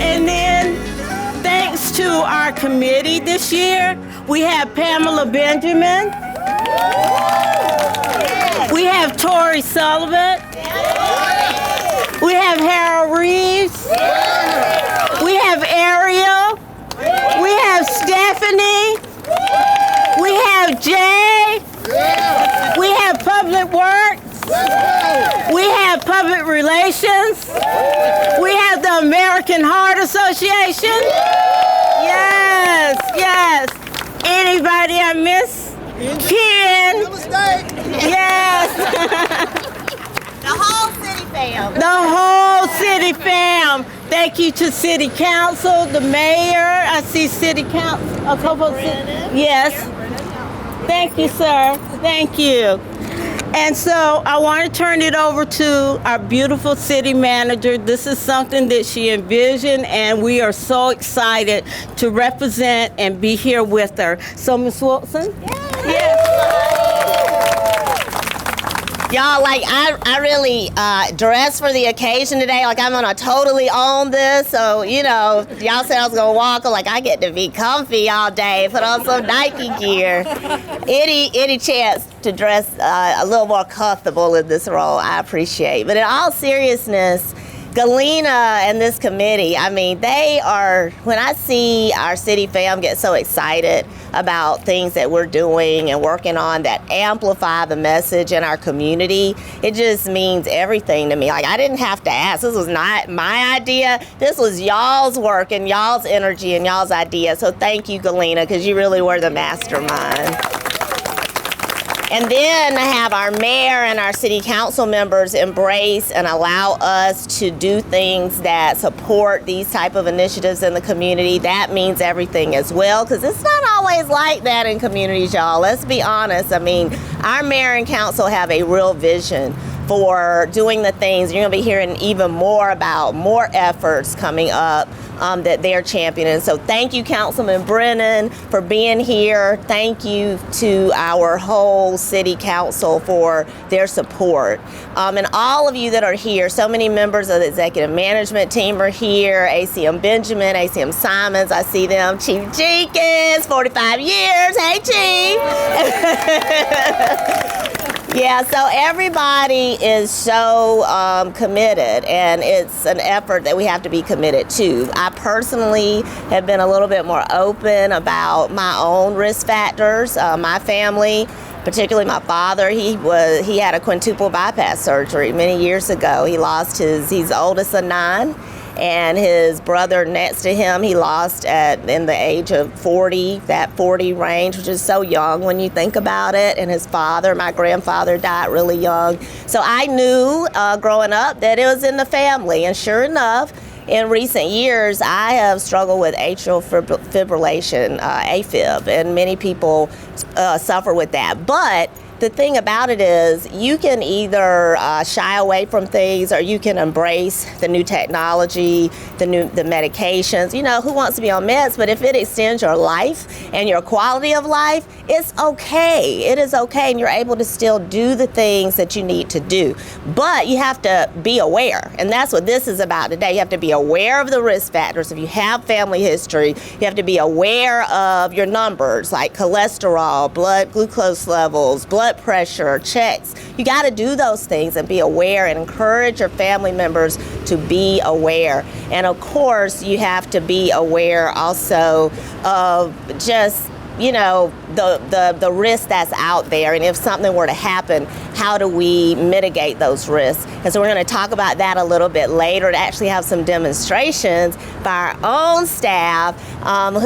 And then, thanks to our committee this year, we have Pamela Benjamin. We have Tori Sullivan. We have Harold Reeves. We have Ariel. We have Stephanie. We have Jay. We have Public Works. We have Public Relations. We have the American Heart Association. Yes. Anybody I miss? Ken. Yes. The whole city fam. The whole city fam. Thank you to City Council, the mayor. I see City Council, a couple of yes. Thank you, sir. Thank you. And so I want to turn it over to our beautiful city manager. This is something that she envisioned, and we are so excited to represent and be here with her. So, Ms. Wilson? Yes. Y'all, like, I really dressed for the occasion today. Like, I'm gonna totally own this. So, you know, y'all said I was gonna walk. I'm like, I get to be comfy all day, put on some Nike gear. Any chance to dress a little more comfortable in this role, I appreciate. But in all seriousness, Galena and this committee, I mean, they are, when I see our city fam get so excited about things that we're doing and working on that amplify the message in our community, it just means everything to me. Like, I didn't have to ask. This was not my idea. This was y'all's work and y'all's energy and y'all's idea. So thank you, Galena, because you really were the mastermind. And then have our mayor and our city council members embrace and allow us to do things that support these type of initiatives in the community. That means everything as well, because it's not always like that in communities, y'all. Let's be honest. I mean, our mayor and council have a real vision for doing the things. You're going to be hearing even more about more efforts coming up that they're championing. So thank you, Councilman Brennan, for being here. Thank you to our whole city council for their support. And all of you that are here, so many members of the executive management team are here. ACM Benjamin, ACM Simons, I see them. Chief Jenkins, 45 years. Hey, Chief. Yeah, so everybody is so committed, and it's an effort that we have to be committed to. I personally have been a little bit more open about my own risk factors. My family, particularly my father, he had a quintuple bypass surgery many years ago. He's the oldest of 9. And his brother next to him, he lost in the age of 40, that 40 range, which is so young when you think about it. And his father, my grandfather, died really young. So I knew growing up that it was in the family. And sure enough, in recent years, I have struggled with atrial fibrillation, AFib, and many people suffer with that. But the thing about it is you can either shy away from things, or you can embrace the new technology, the medications. You know, who wants to be on meds? But if it extends your life and your quality of life, it's okay. It is okay, and you're able to still do the things that you need to do. But you have to be aware, and that's what this is about today. You have to be aware of the risk factors. If you have family history, you have to be aware of your numbers, like cholesterol, blood glucose levels, blood pressure, checks. You got to do those things and be aware, and encourage your family members to be aware. And of course, you have to be aware also of just, you know, the risk that's out there, and if something were to happen, how do we mitigate those risks? And so we're going to talk about that a little bit later, to actually have some demonstrations by our own staff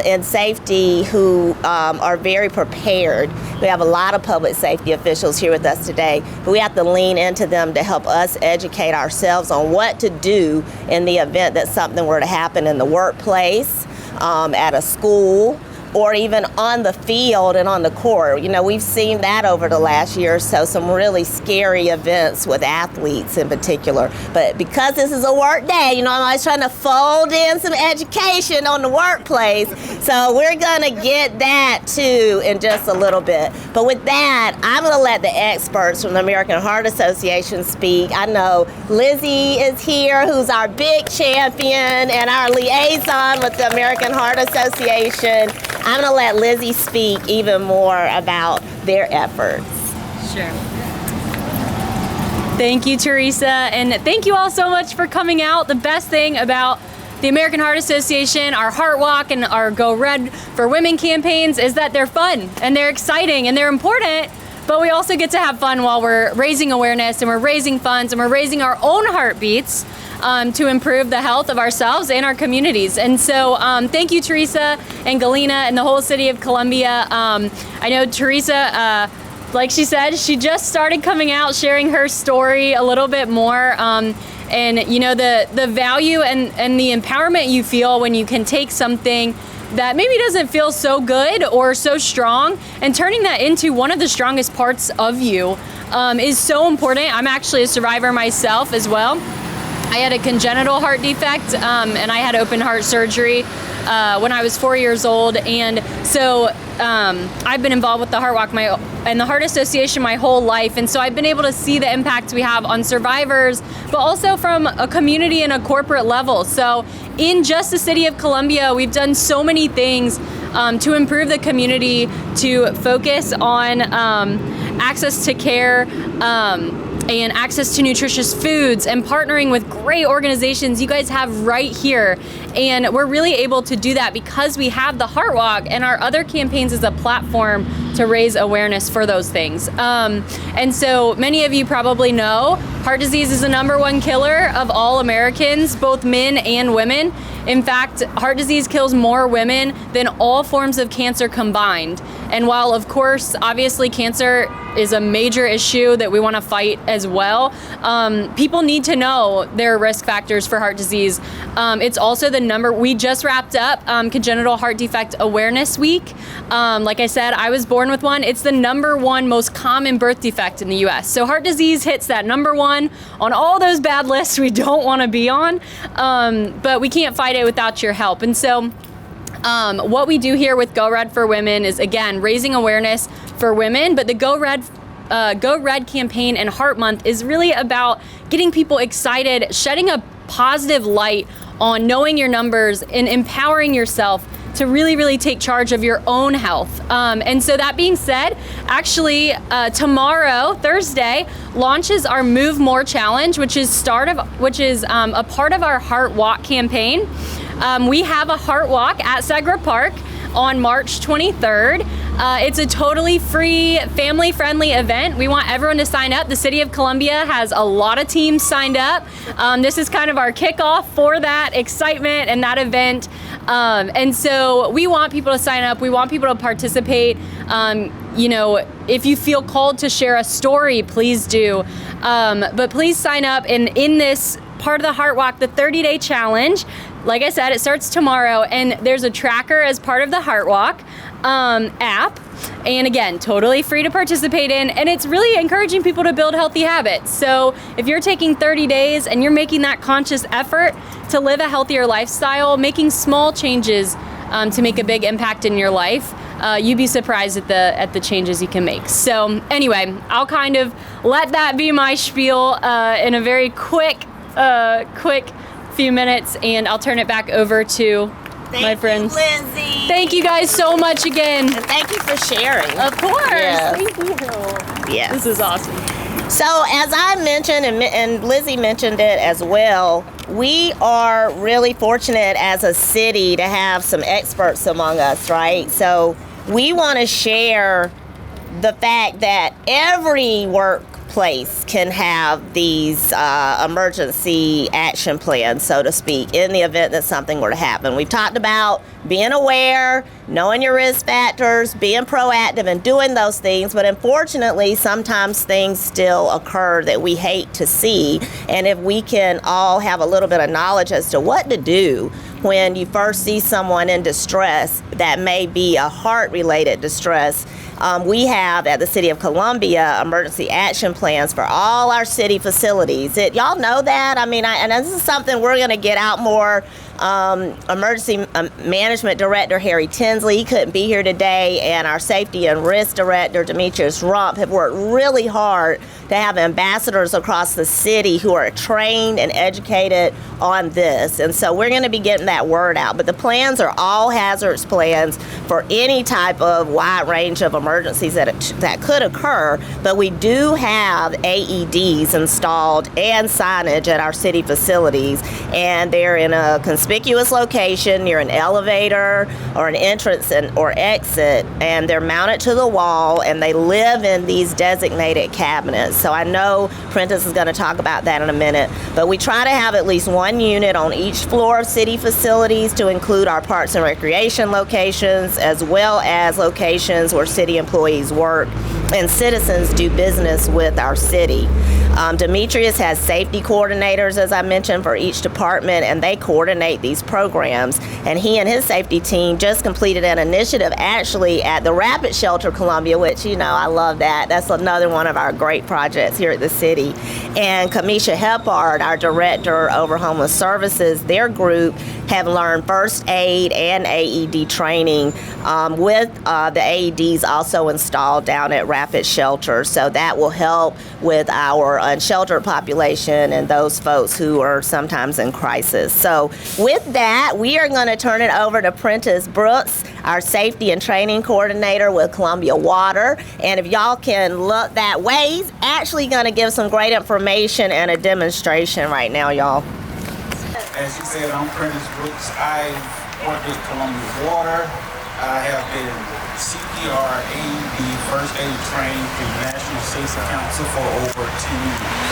in safety who are very prepared. We have a lot of public safety officials here with us today, but we have to lean into them to help us educate ourselves on what to do in the event that something were to happen in the workplace, at a school, or even on the field and on the court. You know, we've seen that over the last year or so, some really scary events with athletes in particular. But because this is a work day, you know, I'm always trying to fold in some education on the workplace. So we're going to get that too in just a little bit. But with that, I'm going to let the experts from the American Heart Association speak. I know Lizzie is here, who's our big champion and our liaison with the American Heart Association. I'm going to let Lizzie speak even more about their efforts. Sure. Thank you, Teresa, and thank you all so much for coming out. The best thing about the American Heart Association, our Heart Walk, and our Go Red for Women campaigns is that they're fun, and they're exciting, and they're important, but we also get to have fun while we're raising awareness, and we're raising funds, and we're raising our own heartbeats to improve the health of ourselves and our communities. And so thank you, Teresa and Galena and the whole city of Columbia. I know Teresa, like she said, she just started coming out, sharing her story a little bit more. And you know, the value and the empowerment you feel when you can take something that maybe doesn't feel so good or so strong and turning that into one of the strongest parts of you is so important. I'm actually a survivor myself as well. I had a congenital heart defect and I had open heart surgery when I was 4 years old, and so I've been involved with the Heart Walk and the Heart Association my whole life, and so I've been able to see the impact we have on survivors, but also from a community and a corporate level. So in just the city of Columbia, we've done so many things to improve the community, to focus on access to care, and access to nutritious foods, and partnering with great organizations you guys have right here. And we're really able to do that because we have the Heart Walk and our other campaigns as a platform to raise awareness for those things. And so many of you probably know heart disease is the #1 killer of all Americans, both men and women. In fact, heart disease kills more women than all forms of cancer combined. And while, of course, obviously cancer is a major issue that we want to fight as well, people need to know their risk factors for heart disease. It's also we just wrapped up Congenital Heart Defect Awareness Week. Like I said, I was born with one. It's the #1 most common birth defect in the US. So heart disease hits that #1 on all those bad lists we don't want to be on, but we can't fight it without your help. And so what we do here with Go Red for Women is, again, raising awareness for women, but the Go Red campaign and Heart Month is really about getting people excited, shedding a positive light on knowing your numbers and empowering yourself to really, really take charge of your own health. And so that being said, actually tomorrow, Thursday, launches our Move More Challenge, which is a part of our Heart Walk campaign. We have a Heart Walk at Segra Park on March 23rd. It's a totally free, family-friendly event. We want everyone to sign up. The City of Columbia has a lot of teams signed up. This is kind of our kickoff for that excitement and that event. And so we want people to sign up. We want people to participate. You know, if you feel called to share a story, please do. But please sign up. And in this part of the Heart Walk, the 30-day challenge, like I said, it starts tomorrow, and there's a tracker as part of the Heart Walk app. And again, totally free to participate in, and it's really encouraging people to build healthy habits. So if you're taking 30 days and you're making that conscious effort to live a healthier lifestyle, making small changes to make a big impact in your life, you'd be surprised at the changes you can make. So anyway, I'll kind of let that be my spiel in a very quick few minutes, and I'll turn it back over to my friends. Thank you, Lindsay. Thank you guys so much again. And thank you for sharing. Of course. Yes. Thank you. Yes. This is awesome. So as I mentioned, and Lizzie mentioned it as well, we are really fortunate as a city to have some experts among us, right? So we want to share the fact that every workplace place can have these emergency action plans, so to speak, in the event that something were to happen. We've talked about being aware, knowing your risk factors, being proactive and doing those things, but unfortunately sometimes things still occur that we hate to see. And if we can all have a little bit of knowledge as to what to do when you first see someone in distress that may be a heart-related distress, we have at the City of Columbia emergency action plans for all our city facilities. Y'all know that? I mean, and this is something we're going to get out more. Emergency Management Director Harry Tinsley, he couldn't be here today, and our Safety and Risk Director Demetrius Rump have worked really hard to have ambassadors across the city who are trained and educated on this. And so we're going to be getting that word out. But the plans are all hazards plans for any type of wide range of emergencies that could occur. But we do have AEDs installed and signage at our city facilities, and they're in a conspicuous location near an elevator or an entrance or exit, and they're mounted to the wall, and they live in these designated cabinets. So I know Prentice is going to talk about that in a minute, but we try to have at least one unit on each floor of city facilities to include our parks and recreation locations, as well as locations where city employees work and citizens do business with our city. Demetrius has safety coordinators, as I mentioned, for each department, and they coordinate these programs. And he and his safety team just completed an initiative actually at the Rapid Shelter Columbia, which, you know, I love that. That's another one of our great projects here at the city. And Kamisha Hepard, our director over homeless services, their group have learned first aid and AED training with the AEDs also installed down at Rapid Shelter. So that will help with our unsheltered population and those folks who are sometimes in crisis. So with that, we are going to turn it over to Prentice Brooks, our safety and training coordinator with Columbia Water. And if y'all can look that way, he's actually going to give some great information and a demonstration right now, y'all. As you said, I'm Prentice Brooks. I work with Columbia Water. I have been CPR, AED, first aid trained through the National Safety Council for over 10 years.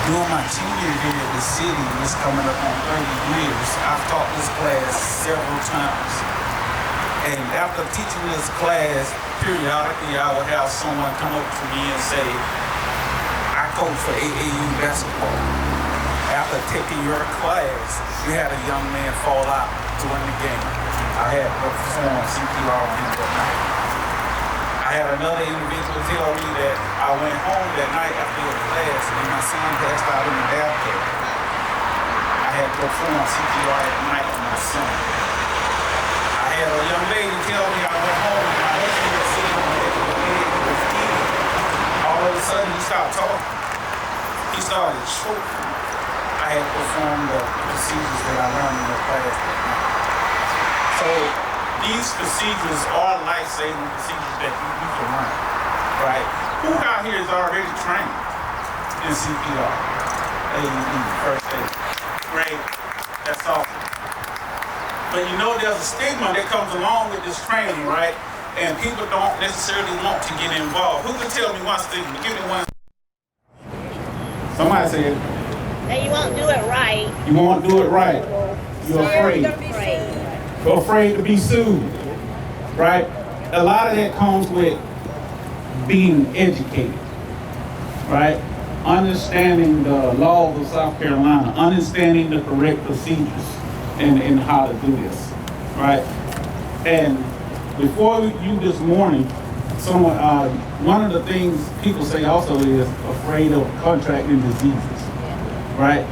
During my tenure here at the city, it's coming up on 30 years, I've taught this class several times. And after teaching this class, periodically I would have someone come up to me and say, I coach for AAU basketball. After taking your class, you had a young man fall out during the game. I had to perform CPR on him that night. I had another individual tell me that I went home that night after your class and my son passed out in the bathtub. I had to perform CPR at night on my son. I had a young lady tell me I went home and my husband was sitting on the edge of the bed, he was eating. All of a sudden he stopped talking. He started choking. I had to perform the procedures that I learned in the class that night. So these procedures are life-saving procedures that you can learn, right? Who out here is already trained in CPR, AED, first aid? Great, that's awesome. But you know there's a stigma that comes along with this training, right? And people don't necessarily want to get involved. Who can tell me one stigma? Give me one. Somebody said, And you won't do it right. you won't do it right. You're afraid. You're afraid to be sued, right? A lot of that comes with being educated, right? Understanding the laws of South Carolina, understanding the correct procedures and how to do this, right? And before you this morning, someone, one of the things people say also is afraid of contracting diseases, right?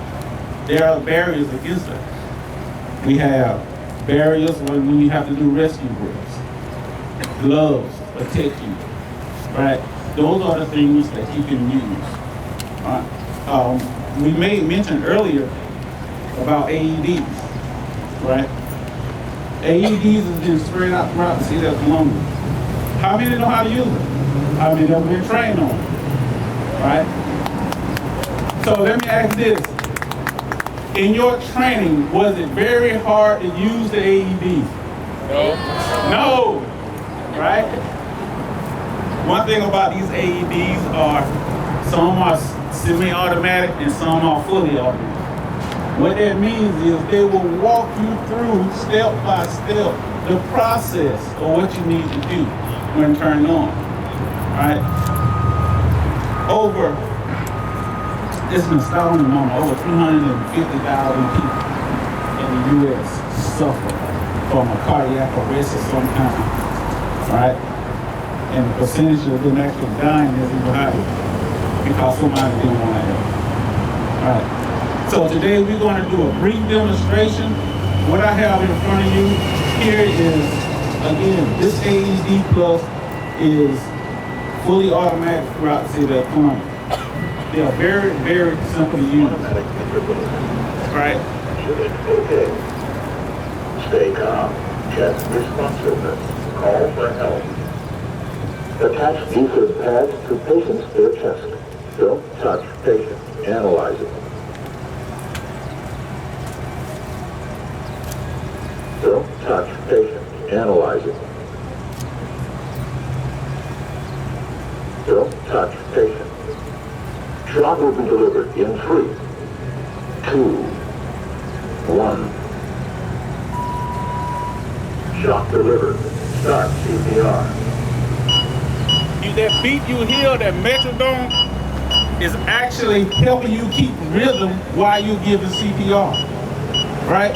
There are barriers against that. We have barriers when you have to do rescue drills, gloves protect you, right? Those are the things that you can use. Right? We made mention earlier about AEDs, right? AEDs has been spread out throughout the city of Columbia. How many know how to use it? How many have been trained on it, right? So let me ask this. In your training, was it very hard to use the AED? No, right? One thing about these AEDs are Some are semi-automatic and some are fully automatic. What that means is they will walk you through step by step the process of what you need to do when turned on, right? It's been installed in over 350,000 people in the U.S. suffer from a cardiac arrest of some kind, right? And the percentage of them actually dying is even higher because somebody didn't want to help, right? So today we're going to do a brief demonstration. What I have in front of you here is, again, this AED Plus is fully automatic throughout the city of Columbia. They are very, very simple to use. Right? Okay. Stay calm. Check responsiveness. Call for help. Attach adhesive pads to patient's bare chest. Don't touch patient. Analyze it. Don't touch patient. Analyze it. Don't touch patient. Shock will be delivered in 3, 2, 1. Shock delivered. Start CPR. That beat you hear, that metronome, is actually helping you keep rhythm while you're giving CPR, right?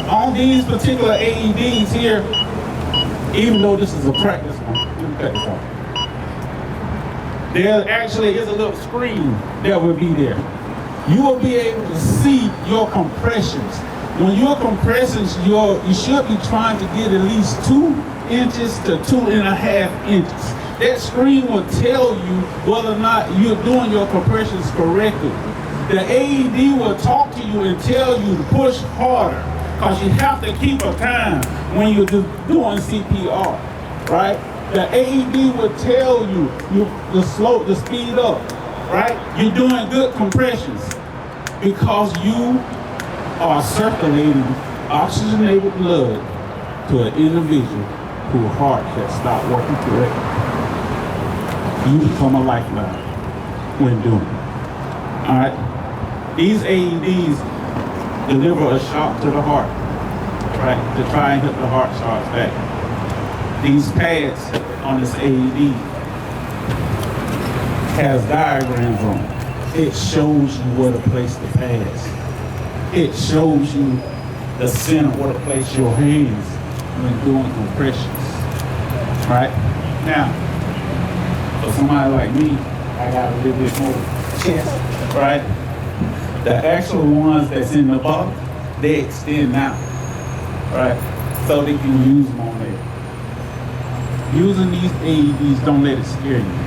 On these particular AEDs here, even though this is a practice one, let me cut this off. There actually is a little screen that will be there. You will be able to see your compressions. When you're compressing, you should be trying to get at least 2 inches to 2.5 inches. That screen will tell you whether or not you're doing your compressions correctly. The AED will talk to you and tell you to push harder because you have to keep a time when you're doing CPR, right? The AED will tell you to speed up, right? You're doing good compressions because you are circulating oxygenated blood to an individual whose heart has stopped working correctly. You become a lifeline when doing it. All right? These AEDs deliver a shock to the heart, right? To try and hit the heart starts back. These pads on this AED has diagrams on it. It shows you where to place the pads. It shows you the center where to place your hands when doing compressions, right? Now, for somebody like me, I got a little bit more chest, right? The actual ones that's in the bottom, they extend out, right? So they can use them on there. Using these AEDs, don't let it scare you,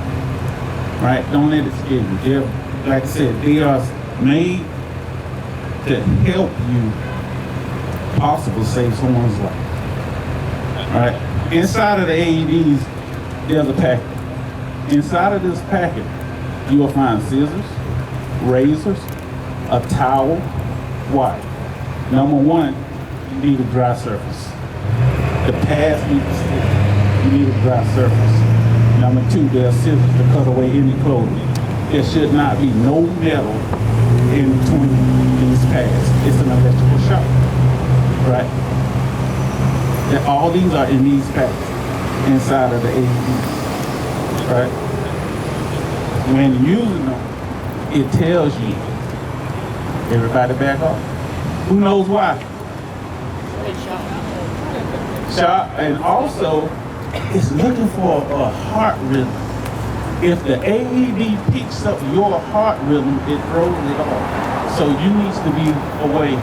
right? Don't let it scare you. They're, like I said, they are made to help you possibly save someone's life, right? Inside of the AEDs, there's a packet. Inside of this packet, you will find scissors, razors, a towel, wire. Number 1, you need a dry surface. The pads need to stick. You need a dry surface. Number 2, there are scissors to cut away any clothing. There should not be no metal in between these pads. It's an electrical shock, right? All these are in these packets inside of the AED. Right? When using them, it tells you, everybody back off. Who knows why? Shock, and also, it's looking for a heart rhythm. If the AED picks up your heart rhythm, it throws it off. So you need to be away.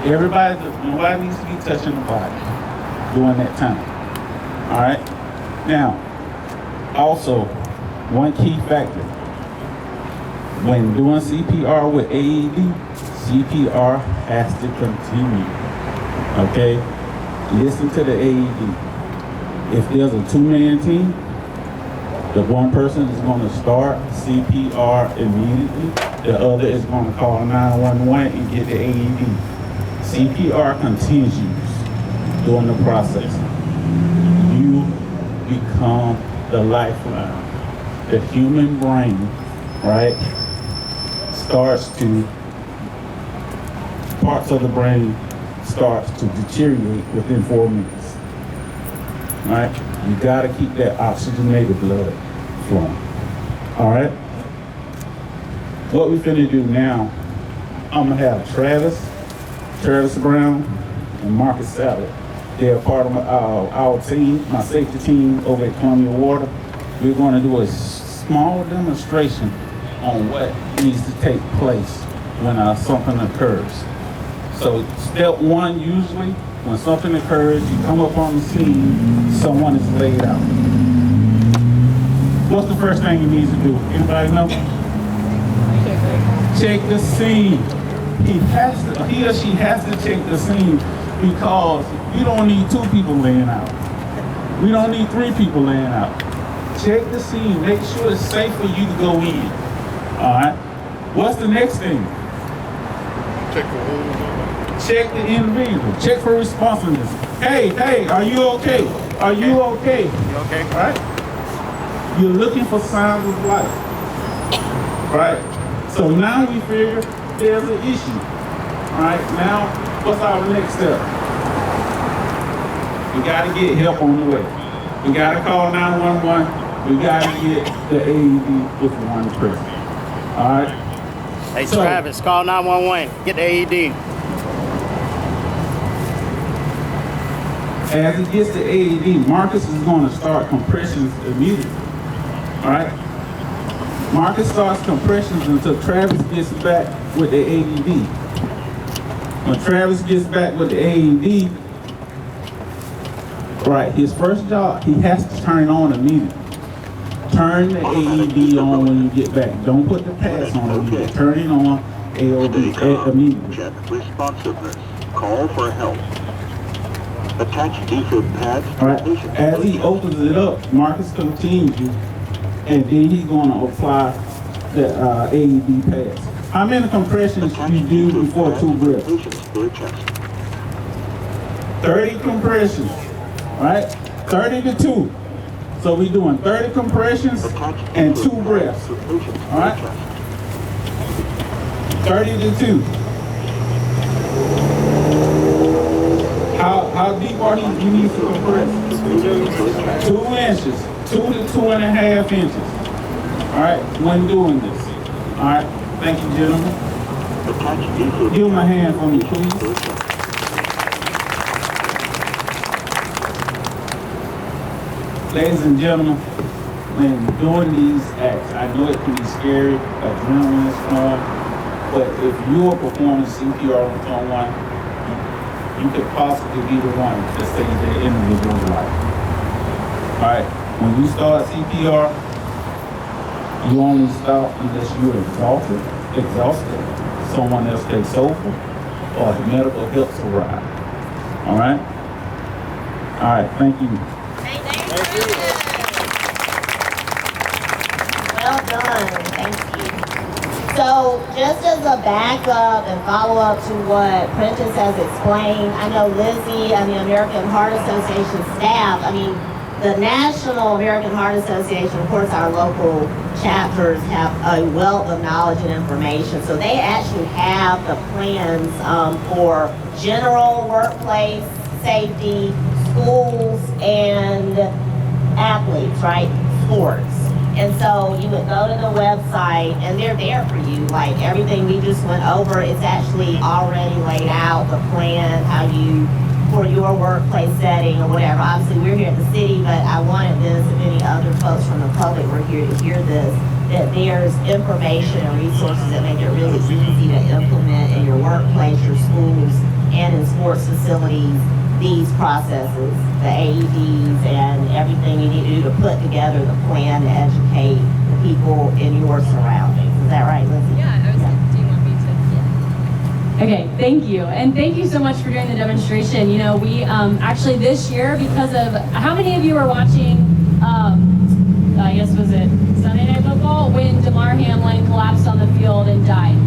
Nobody needs to be touching the body during that time. All right? Now, also, one key factor, when doing CPR with AED, CPR has to continue, okay? Listen to the AED. If there's a 2-man team, the one person is going to start CPR immediately, the other is going to call 911 and get the AED. CPR continues during the process. You become the lifeline. The human brain right, parts of the brain starts to deteriorate within 4 minutes, right? You gotta keep that oxygenated blood flowing, all right? What we finna do now, I'm gonna have Travis Brown, and Marcus Salad. They're part of our team, my safety team over at Columbia Water. We're gonna do a small demonstration on what needs to take place when something occurs. So step one, usually, when something occurs, you come up on the scene, someone is laid out. What's the first thing you need to do? Anybody know? Check the scene. He or she has to check the scene because we don't need 2 people laying out. We don't need 3 people laying out. Check the scene. Make sure it's safe for you to go in. All right. What's the next thing? Check the individual. Check for responsiveness. Hey, are you okay? Are you okay? You okay? Right? You're looking for signs of life. Right? So now we figure there's an issue. All right? Now, what's our next step? We gotta get help on the way. We gotta call 911. We gotta get the AED with one person. All right? Hey, Travis, call 911. Get the AED. As it gets to AED, Marcus is going to start compressions immediately. All right? Marcus starts compressions until Travis gets back with the AED. When Travis gets back with the AED, right, his first job, he has to turn it on immediately. Turn the AED on when you get back. Don't put the pass on it. Turn it on immediately. Check responsiveness. Call for help. Attach defib pads to Right. patient. As he opens it up, Marcus continues, and then he's going to apply the AED pads. How many compressions you do before 2 breaths? Patient's bare chest. 30 compressions, right? 30 to 2. So we're doing 30 compressions and 2 breaths. All right? 30 to 2. How deep are you need to compress? 2 inches, 2 to 2.5 inches. All right, when doing this. All right, thank you, gentlemen. Give him a hand for me, please. Ladies and gentlemen, when doing these acts, I know it can be scary, adrenaline is flowing, but if you're performing CPR on someone, you could possibly be the one to save that individual's life. All right, when you start CPR, you only stop unless you're exhausted, someone else takes over, or medical helps arrive. All right? All right, thank you. Well done. Thank you. So just as a backup and follow-up to what Prentice has explained, I know Lizzie and the American Heart Association staff, the National American Heart Association, of course, our local chapters have a wealth of knowledge and information. So they actually have the plans for general workplace safety, schools, and athletes, right? Sports. And so you would go to the website and they're there for you. Like everything we just went over, it's actually already laid out, the plan, how you, for your workplace setting or whatever. Obviously we're here at the city, but I wanted this, if any other folks from the public were here to hear this, that there's information and resources that make it really easy to implement in your workplace, your schools, and in sports facilities, these processes, the AEDs and everything you need to do to put together the plan to educate the people in your surroundings. Is that right, Lizzie? Yeah, I was like, do you want me to? Okay, thank you. And thank you so much for doing the demonstration. You know, we actually this year, because of, how many of you were watching, I guess was it Sunday Night Football, when DeMar Hamlin collapsed on the field and died?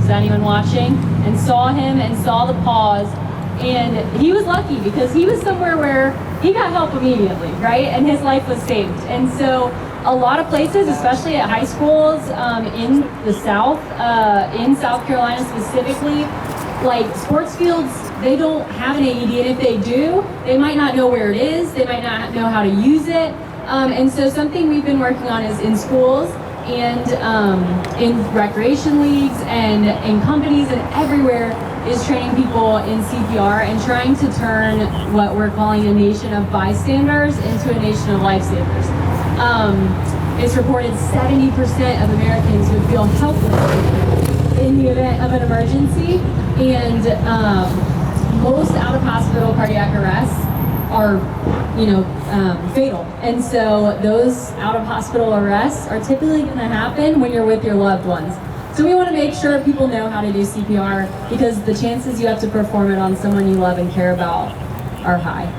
Is anyone watching? And saw him and saw the pause And he was lucky because he was somewhere where he got help immediately, right? And his life was saved. And so a lot of places, especially at high schools in the South, in South Carolina specifically, like sports fields, they don't have an AED, and if they do, they might not know where it is, they might not know how to use it. And so something we've been working on is in schools and in recreation leagues and in companies and everywhere is training people in CPR and trying to turn what we're calling a nation of bystanders into a nation of lifesavers. It's reported 70% of Americans would feel helpless in the event of an emergency, and most out-of-hospital cardiac arrests are, fatal. And so those out-of-hospital arrests are typically going to happen when you're with your loved ones. So we want to make sure people know how to do CPR because the chances you have to perform it on someone you love and care about are high.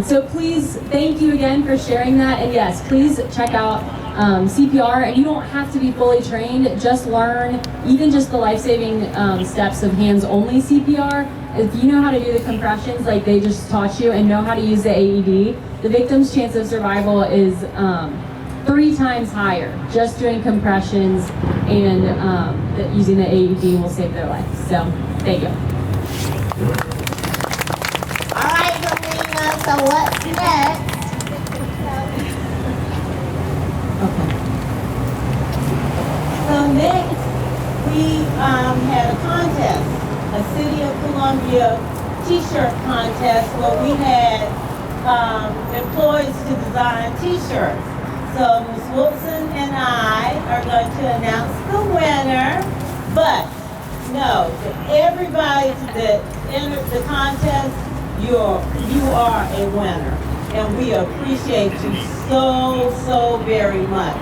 So please, thank you again for sharing that. And yes, please check out CPR. And you don't have to be fully trained. Just learn even just the life-saving steps of hands-only CPR. If you know how to do the compressions like they just taught you and know how to use the AED, the victim's chance of survival is 3 times higher. Just doing compressions and using the AED will save their life. So, thank you. All right, Galena, so what's next? Okay. So next, we had a contest, a City of Columbia t-shirt contest where we had employees to design t-shirts. So Ms. Wilson and I are going to announce the winner, but no, everybody that entered the contest, you are a winner. And we appreciate you so very much.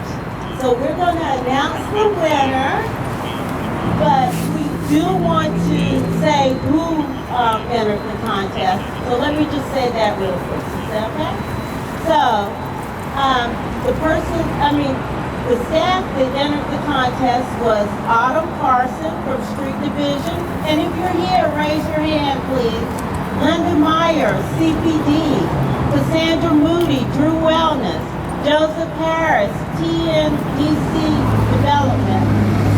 So we're going to announce the winner, but we do want to say who entered the contest. So let me just say that real quick. Is that okay? So, the staff that entered the contest was Autumn Carson from Street Division. And if you're here, raise your hand, please. Linda Myers, CPD. Cassandra Moody, Drew Wellness. Joseph Harris, TNDC Development.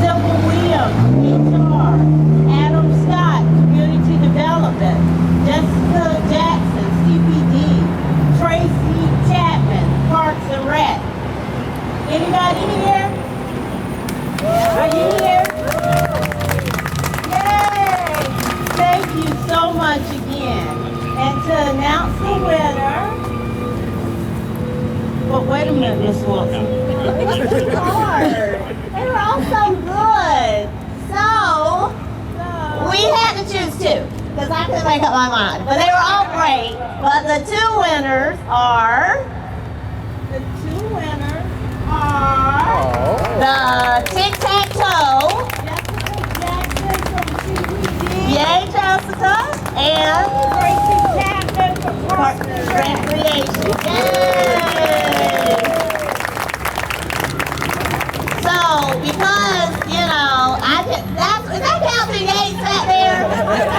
Sybil Williams, HR. Adam Scott, Community Development. Jessica Jackson, CPD. Tracy Chapman, Parks and Rec. Anybody here? Are you here? Yay! Thank you so much again. And to announce the winner, but wait a minute, Miss Wilson. It was hard. They were all so good. So, we had to choose 2 because I couldn't make up my mind. But they were all great. But the 2 winners are... the tic-tac-toe. Jessica Jackson from CPD. Yay, Jessica. And Tracy Chapman from Parks and Recreation. Yay! So, because, is that Captain Yates back there?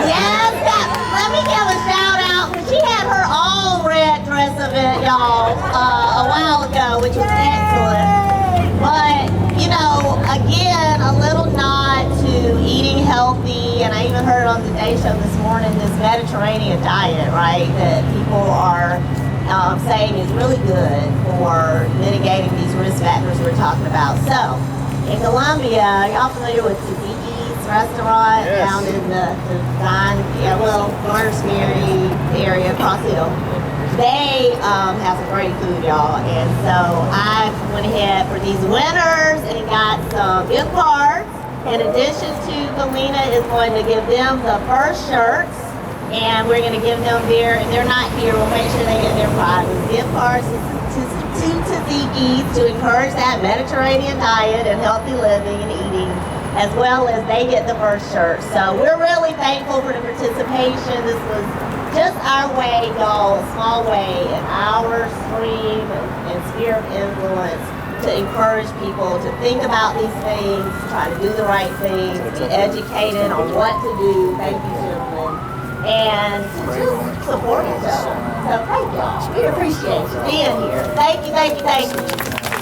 Yes, let me give a shout out. She had her all red dress event, y'all, a while ago, which was excellent. But, again, a little nod to eating healthy, and I even heard on the Today Show this morning, this Mediterranean diet, right, that people are saying is really good for mitigating these risk factors we're talking about. So, in Columbia, y'all familiar with Tzatziki's restaurant down in the Garner Mary area across the hill? They have some great food, y'all, and so I went ahead for these winners and got some gift cards. In addition to, Galena is going to give them the first shirts, and we're going to give them and they're not here, we'll make sure they get their prizes. Gift cards to Tzatziki's to encourage that Mediterranean diet and healthy living and eating, as well as they get the first shirt. So we're really thankful for the participation. This was just our way, y'all, a small way in our stream and sphere of influence to encourage people to think about these things, try to do the right thing, to be educated on what to do. Thank you, gentlemen. and just support each other. So thank y'all. We appreciate you being here. Thank you, thank you, thank you.